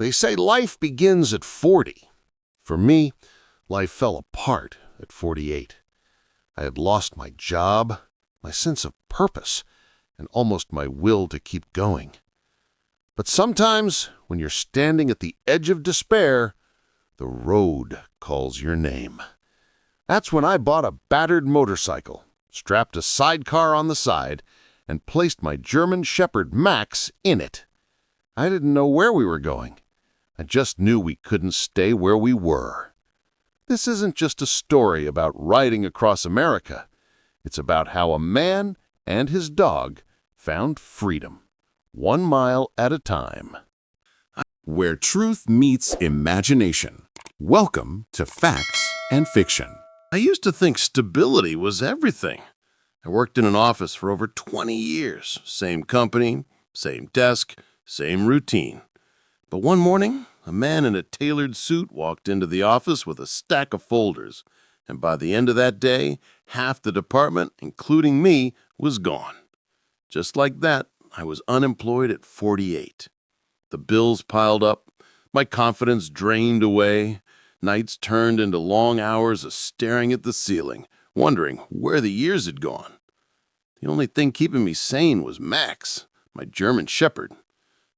They say life begins at 40. For me, life fell apart at 48. I had lost my job, my sense of purpose, and almost my will to keep going. But sometimes, when you're standing at the edge of despair, the road calls your name. That's when I bought a battered motorcycle, strapped a sidecar on the side, and placed my German Shepherd Max in it. I didn't know where we were going. I just knew we couldn't stay where we were. This isn't just a story about riding across America. It's about how a man and his dog found freedom, 1 mile at a time. Where truth meets imagination. Welcome to Facts and Fiction. I used to think stability was everything. I worked in an office for over 20 years. Same company, same desk, same routine. But one morning, a man in a tailored suit walked into the office with a stack of folders, and by the end of that day, half the department, including me, was gone. Just like that, I was unemployed at 48. The bills piled up, my confidence drained away, nights turned into long hours of staring at the ceiling, wondering where the years had gone. The only thing keeping me sane was Max, my German Shepherd.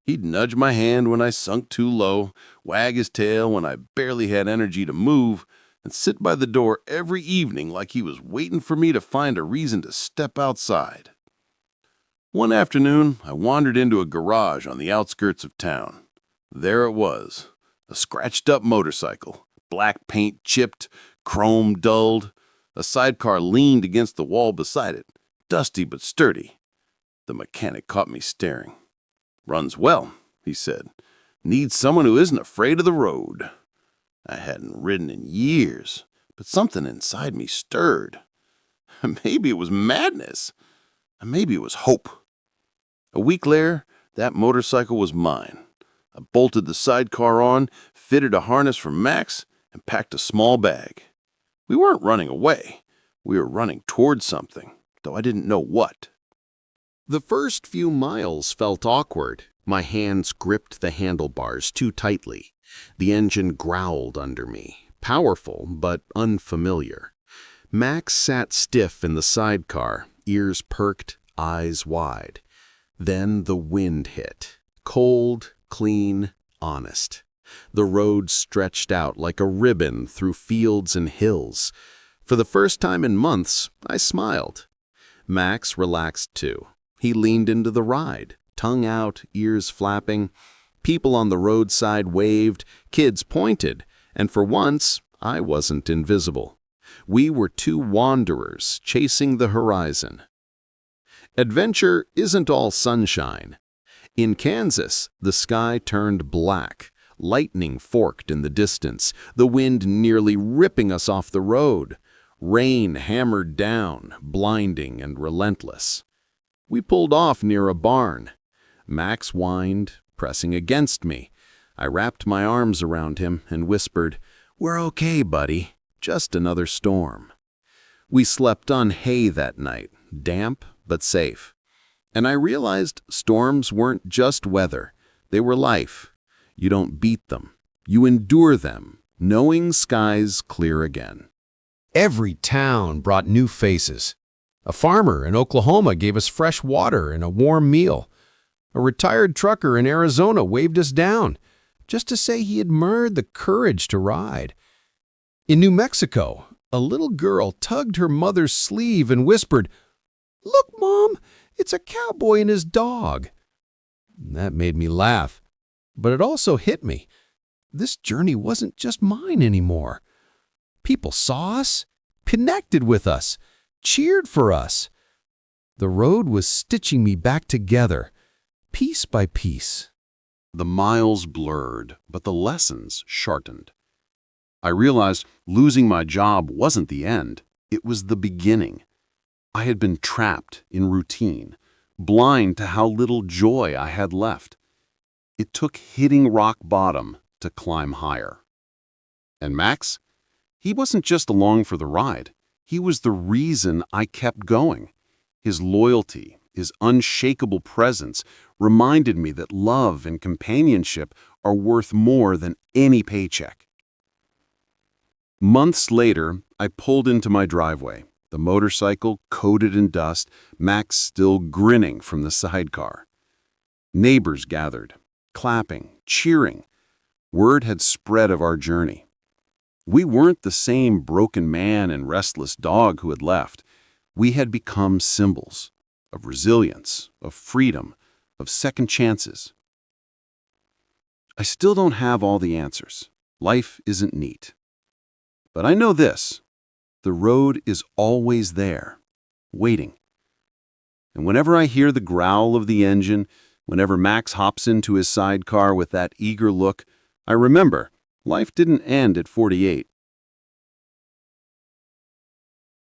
He'd nudge my hand when I sunk too low, wag his tail when I barely had energy to move, and sit by the door every evening like he was waiting for me to find a reason to step outside. One afternoon, I wandered into a garage on the outskirts of town. There it was, a scratched-up motorcycle, black paint chipped, chrome dulled. A sidecar leaned against the wall beside it, dusty but sturdy. The mechanic caught me staring. "Runs well," he said. "Needs someone who isn't afraid of the road." I hadn't ridden in years, but something inside me stirred. Maybe it was madness. Maybe it was hope. A week later, that motorcycle was mine. I bolted the sidecar on, fitted a harness for Max, and packed a small bag. We weren't running away. We were running toward something, though I didn't know what. The first few miles felt awkward. My hands gripped the handlebars too tightly. The engine growled under me, powerful but unfamiliar. Max sat stiff in the sidecar, ears perked, eyes wide. Then the wind hit. Cold, clean, honest. The road stretched out like a ribbon through fields and hills. For the first time in months, I smiled. Max relaxed too. He leaned into the ride, tongue out, ears flapping. People on the roadside waved, kids pointed, and for once, I wasn't invisible. We were two wanderers chasing the horizon. Adventure isn't all sunshine. In Kansas, the sky turned black. Lightning forked in the distance, the wind nearly ripping us off the road. Rain hammered down, blinding and relentless. We pulled off near a barn. Max whined, pressing against me. I wrapped my arms around him and whispered, "We're okay, buddy. Just another storm." We slept on hay that night, damp but safe. And I realized storms weren't just weather. They were life. You don't beat them. You endure them, knowing skies clear again. Every town brought new faces. A farmer in Oklahoma gave us fresh water and a warm meal. A retired trucker in Arizona waved us down, just to say he admired the courage to ride. In New Mexico, a little girl tugged her mother's sleeve and whispered, "Look, Mom, it's a cowboy and his dog." That made me laugh, but it also hit me. This journey wasn't just mine anymore. People saw us, connected with us, cheered for us. The road was stitching me back together, piece by piece. The miles blurred, but the lessons sharpened. I realized losing my job wasn't the end. It was the beginning. I had been trapped in routine, blind to how little joy I had left. It took hitting rock bottom to climb higher. And Max? He wasn't just along for the ride. He was the reason I kept going. His loyalty, his unshakable presence reminded me that love and companionship are worth more than any paycheck. Months later, I pulled into my driveway, the motorcycle coated in dust, Max still grinning from the sidecar. Neighbors gathered, clapping, cheering. Word had spread of our journey. We weren't the same broken man and restless dog who had left. We had become symbols of resilience, of freedom, of second chances. I still don't have all the answers. Life isn't neat. But I know this: the road is always there, waiting. And whenever I hear the growl of the engine, whenever Max hops into his sidecar with that eager look, I remember life didn't end at 48.